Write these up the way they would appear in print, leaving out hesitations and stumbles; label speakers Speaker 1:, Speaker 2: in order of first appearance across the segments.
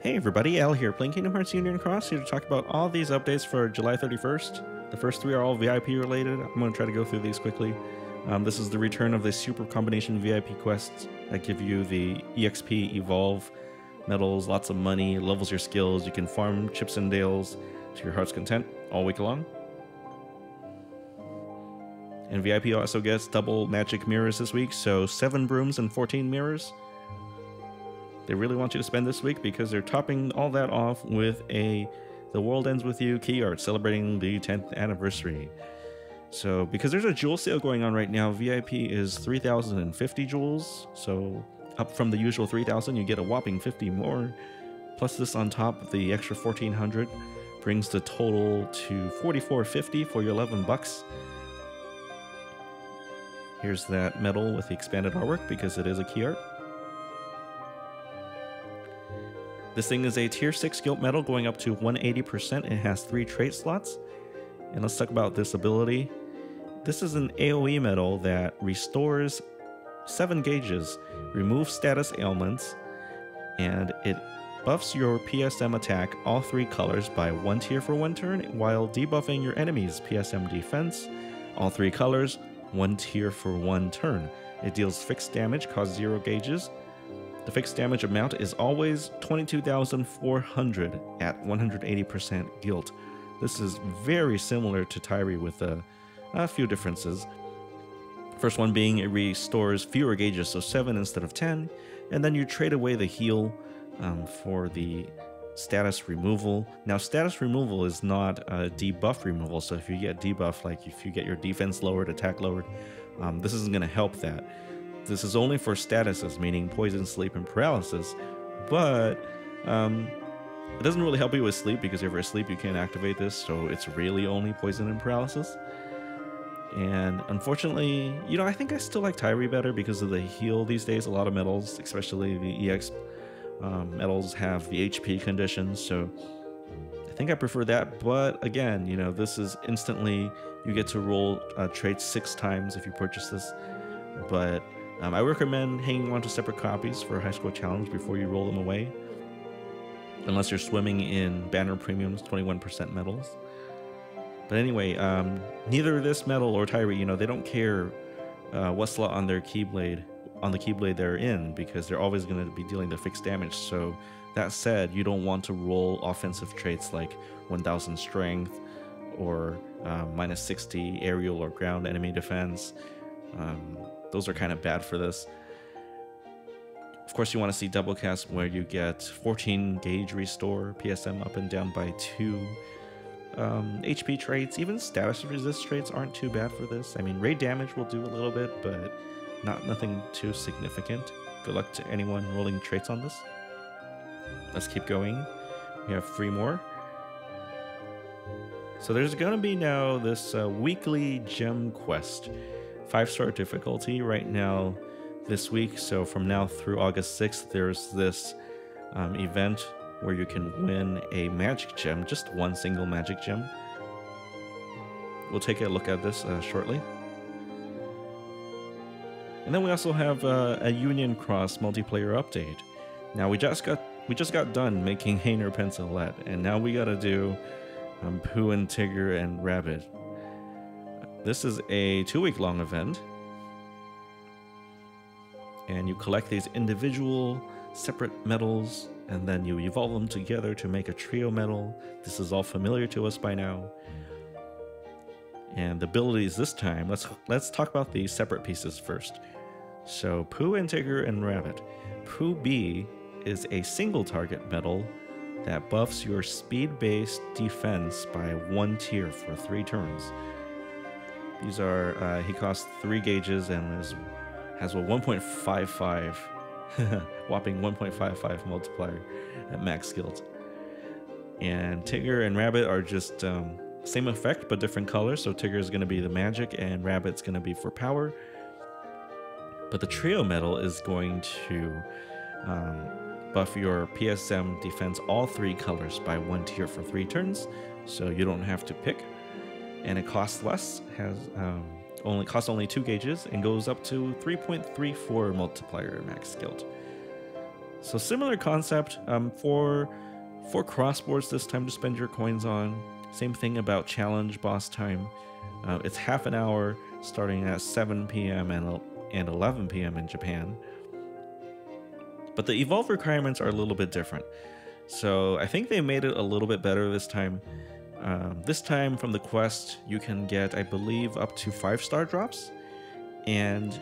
Speaker 1: Hey everybody, Al here, playing Kingdom Hearts Union Cross, here to talk about all these updates for July 31st. The first three are all VIP related. I'm going to try to go through these quickly. This is the return of the Super Combination VIP quests that give you the EXP Evolve medals, lots of money, levels your skills. You can farm chips and dales to your heart's content all week long. And VIP also gets double magic mirrors this week, so 7 brooms and 14 mirrors. They really want you to spend this week because they're topping all that off with The World Ends With You Key Art celebrating the 10th anniversary. So because there's a jewel sale going on right now, VIP is 3,050 jewels. So up from the usual 3,000, you get a whopping 50 more. Plus this on top, the extra 1,400 brings the total to 4,450 for your 11 bucks. Here's that medal with the expanded artwork because it is a key art. This thing is a tier 6 guild medal going up to 180%. It has 3 trait slots. And let's talk about this ability. This is an AoE medal that restores 7 gauges, removes status ailments, and it buffs your PSM attack all 3 colors by 1 tier for 1 turn, while debuffing your enemy's PSM defense all 3 colors, 1 tier for 1 turn. It deals fixed damage, costs 0 gauges. The fixed damage amount is always 22,400 at 180% guild. This is very similar to TWEWY with a few differences. First one being it restores fewer gauges, so 7 instead of 10, and then you trade away the heal for the status removal. Now status removal is not a debuff removal, so if you get debuff, like if you get your defense lowered, attack lowered, this isn't going to help that. This is only for statuses, meaning poison, sleep, and paralysis, but it doesn't really help you with sleep because if you're asleep you can't activate this, so it's really only poison and paralysis. And unfortunately, you know, I think I still like TWEWY better because of the heal these days. A lot of medals, especially the EX medals, have the HP conditions, so I think I prefer that. But again, you know, this is instantly, you get to roll traits 6 times if you purchase this, but I recommend hanging on to separate copies for a high score challenge before you roll them away, unless you're swimming in banner premiums 21% medals. But anyway, neither this medal or TWEWY, you know, they don't care what slot on their keyblade, on the keyblade they're in, because they're always going to be dealing the fixed damage. So that said, you don't want to roll offensive traits like 1000 strength or minus 60 aerial or ground enemy defense. Those are kind of bad for this. Of course, you want to see double cast where you get 14 gauge restore, PSM up and down by 2. HP traits, even status resist traits aren't too bad for this. I mean, raid damage will do a little bit, but nothing too significant. Good luck to anyone rolling traits on this. Let's keep going. We have 3 more. So there's going to be now this weekly gem quest. 5-star difficulty right now this week, so from now through August 6th there's this event where you can win a magic gem, just 1 single magic gem. We'll take a look at this shortly. And then we also have a Union Cross multiplayer update. Now we just got done making Hainer Pencilette, and now we gotta do Pooh and Tigger and Rabbit. This is a 2-week-long event, and you collect these individual separate medals, and then you evolve them together to make a trio medal. This is all familiar to us by now. And the abilities this time, let's talk about the separate pieces first. So Pooh and Tigger and Rabbit. Pooh B is a single target medal that buffs your speed-based defense by 1 tier for 3 turns. These are, he costs 3 gauges and has a 1.55, whopping 1.55 multiplier at max guild. And Tigger and Rabbit are just same effect but different colors. So Tigger is going to be the magic and Rabbit's going to be for power. But the trio medal is going to buff your PSM defense all 3 colors by 1 tier for 3 turns, so you don't have to pick. And it costs less, costs only 2 gauges, and goes up to 3.34 multiplier max guild. So similar concept for crossboards this time to spend your coins on. Same thing about challenge boss time. It's half an hour starting at 7 p.m. and 11 p.m. in Japan. But the evolve requirements are a little bit different. So I think they made it a little bit better this time. This time from the quest, you can get, I believe, up to 5-star drops. And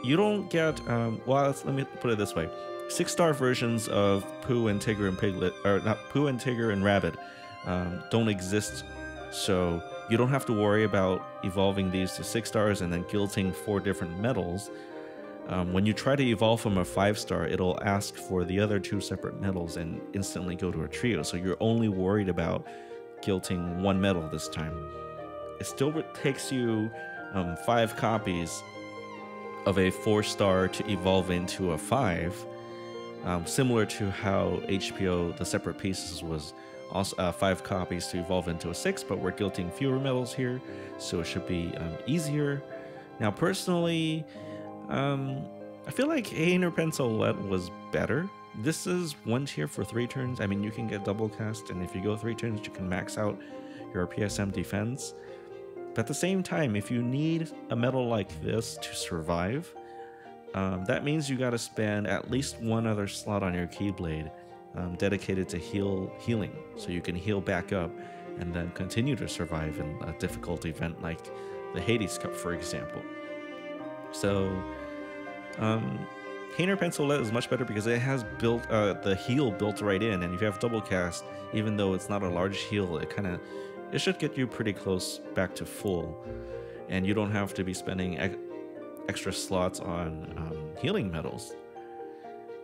Speaker 1: you don't get, well, let me put it this way. 6-star versions of Pooh and Tigger and Piglet, or not Pooh and Tigger and Rabbit, don't exist. So you don't have to worry about evolving these to 6 stars and then guilting 4 different medals. When you try to evolve from a 5-star, it'll ask for the other 2 separate medals and instantly go to a trio. So you're only worried about guilting 1 medal this time. It still takes you 5 copies of a 4-star to evolve into a 5. Similar to how HPO, the separate pieces, was also 5 copies to evolve into a 6, but we're guilting fewer medals here, so it should be easier. Now, personally, I feel like Hainer Pencil Lead was better. This is 1 tier for 3 turns. I mean, you can get double cast, and if you go 3 turns, you can max out your PSM defense. But at the same time, if you need a medal like this to survive, that means you got to spend at least 1 other slot on your Keyblade dedicated to healing, so you can heal back up and then continue to survive in a difficult event like the Hades Cup, for example. So, Hainer Pencil Lead is much better because it has built the heal built right in, and if you have double cast, even though it's not a large heal, it should get you pretty close back to full, and you don't have to be spending extra slots on healing medals.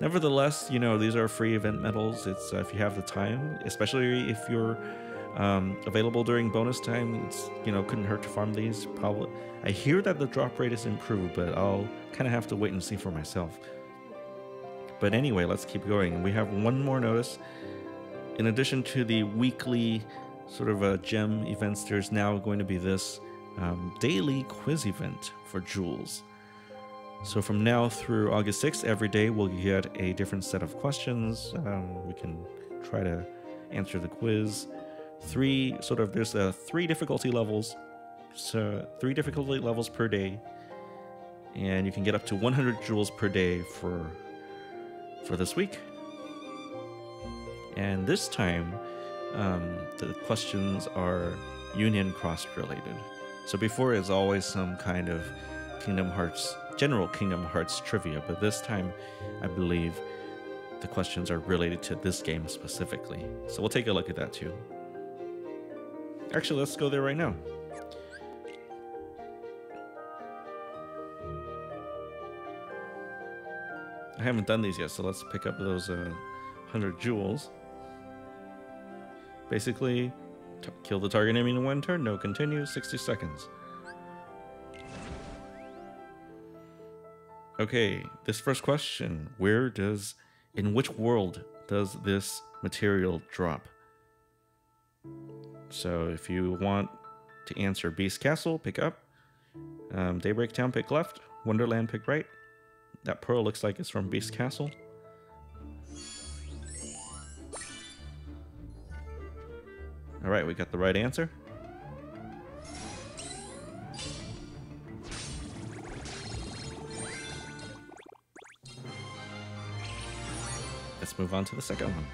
Speaker 1: Nevertheless, you know, these are free event medals. It's if you have the time, especially if you're available during bonus time, it's, you know, couldn't hurt to farm these. Probably, I hear that the drop rate is improved, but I'll kind of have to wait and see for myself. But anyway, let's keep going. We have 1 more notice. In addition to the weekly sort of gem events, there's now going to be this daily quiz event for jewels. So from now through August 6th, every day we'll get a different set of questions. We can try to answer the quiz. There's 3 difficulty levels. So 3 difficulty levels per day. And you can get up to 100 jewels per day for this week. And this time, the questions are Union Cross related. So before it's always some kind of general Kingdom Hearts trivia, but this time I believe the questions are related to this game specifically. So we'll take a look at that too. Actually, let's go there right now. I haven't done these yet, so let's pick up those 100 jewels. Basically, kill the target enemy in 1 turn, no continue, 60 seconds. Okay, this first question, in which world does this material drop? So if you want to answer Beast Castle, pick up. Daybreak Town, pick left. Wonderland, pick right. That pearl looks like it's from Beast Castle. Alright, we got the right answer. Let's move on to the second one.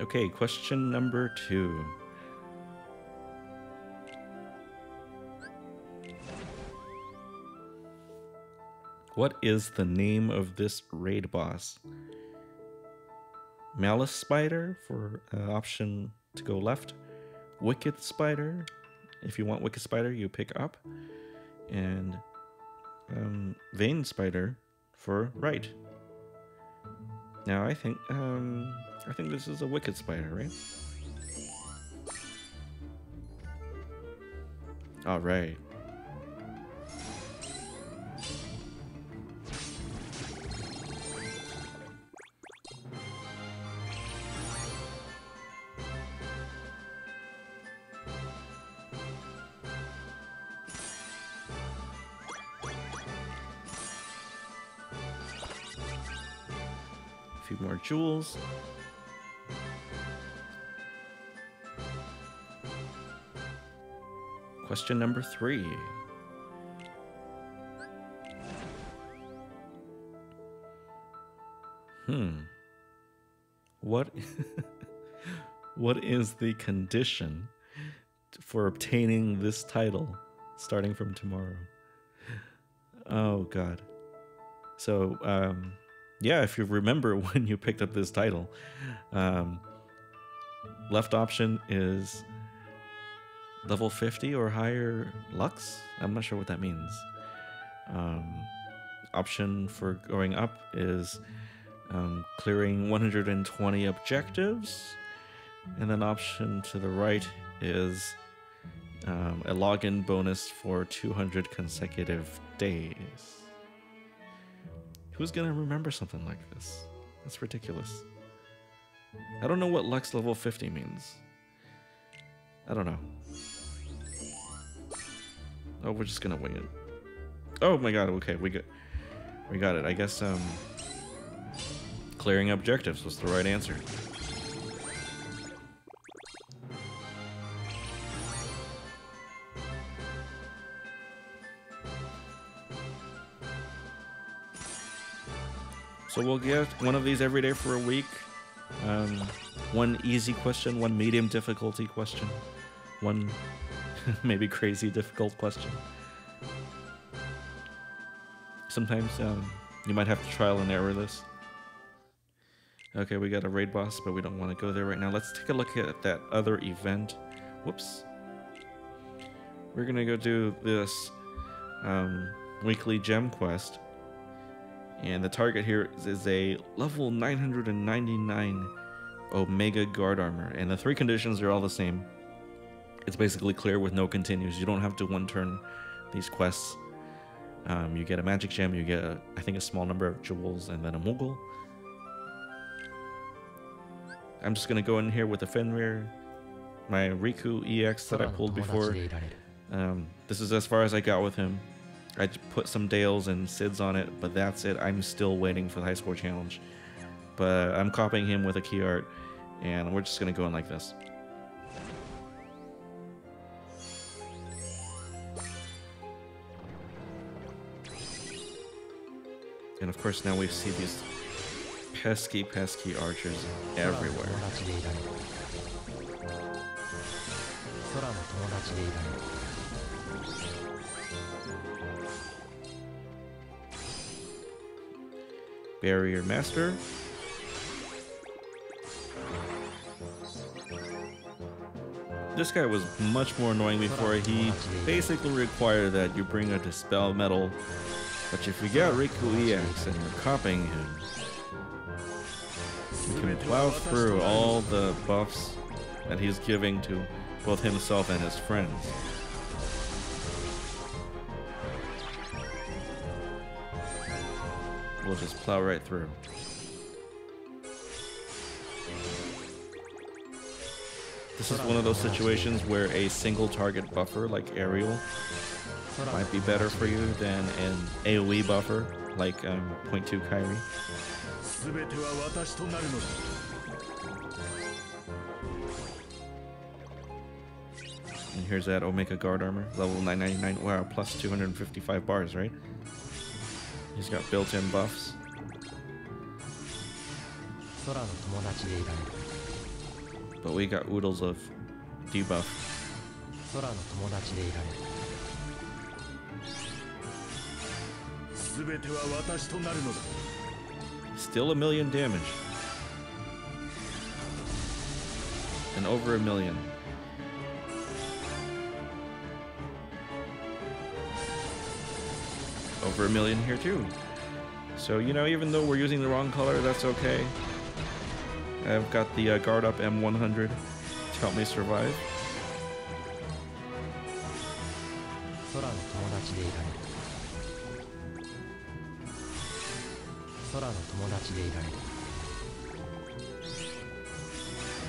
Speaker 1: Okay, question number 2. What is the name of this raid boss? Malice Spider for option to go left. Wicked Spider, if you want Wicked Spider, you pick up. And Vein Spider for right. Now I think this is a Wicked Spider, right? All right. few more jewels. Question number 3. What what is the condition for obtaining this title starting from tomorrow? Oh god. So yeah, if you remember when you picked up this title, left option is level 50 or higher Lux. I'm not sure what that means. Option for going up is clearing 120 objectives, and then option to the right is a login bonus for 200 consecutive days. Who's gonna remember something like this? That's ridiculous. I don't know what Lux level 50 means. I don't know. Oh, we're just gonna wing it. Oh my god, okay, we got it. I guess clearing objectives was the right answer. So we'll get one of these every day for a week. One easy question, one medium difficulty question, one maybe crazy difficult question. Sometimes you might have to trial and error this. Okay, we got a raid boss, but we don't want to go there right now. Let's take a look at that other event. Whoops. We're gonna go do this weekly gem quest. And the target here is a level 999 Omega Guard Armor. And the 3 conditions are all the same. It's basically clear with no continues. You don't have to one-turn these quests. You get a magic gem, you get, I think, a small number of jewels, and then a Moogle. I'm just going to go in here with a Fenrir, my Riiiiiiight EX that I pulled before. This is as far as I got with him. I put some Dales and Sids on it, but that's it. I'm still waiting for the high score challenge. But I'm copying him with a key art, and we're just going to go in like this. And of course now we see these pesky archers everywhere. Barrier Master. This guy was much more annoying before. He basically required that you bring a Dispel Medal. But if you got Riiiiiiight and you're copying him, you can plow through all the buffs that he's giving to both himself and his friends. We'll just plow right through. This is one of those situations where a single target buffer like Aerial might be better for you than an AoE buffer like 0.2 Kairi. And here's that Omega Guard Armor, level 999. Wow, plus 255 bars, right? He's got built-in buffs. But we got oodles of debuff. Still 1,000,000 damage. And over 1,000,000. Over 1,000,000 here too. So, you know, even though we're using the wrong color, that's okay. I've got the Guard Up M100 to help me survive.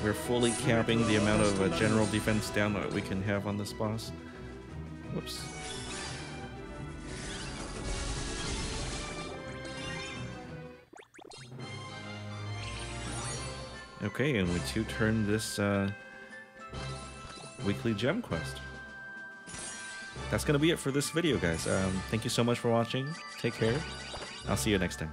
Speaker 1: We're fully capping the amount of general defense down that we can have on this boss. Whoops. Okay, and we two-turn this weekly gem quest. That's going to be it for this video, guys. Thank you so much for watching. Take care. I'll see you next time.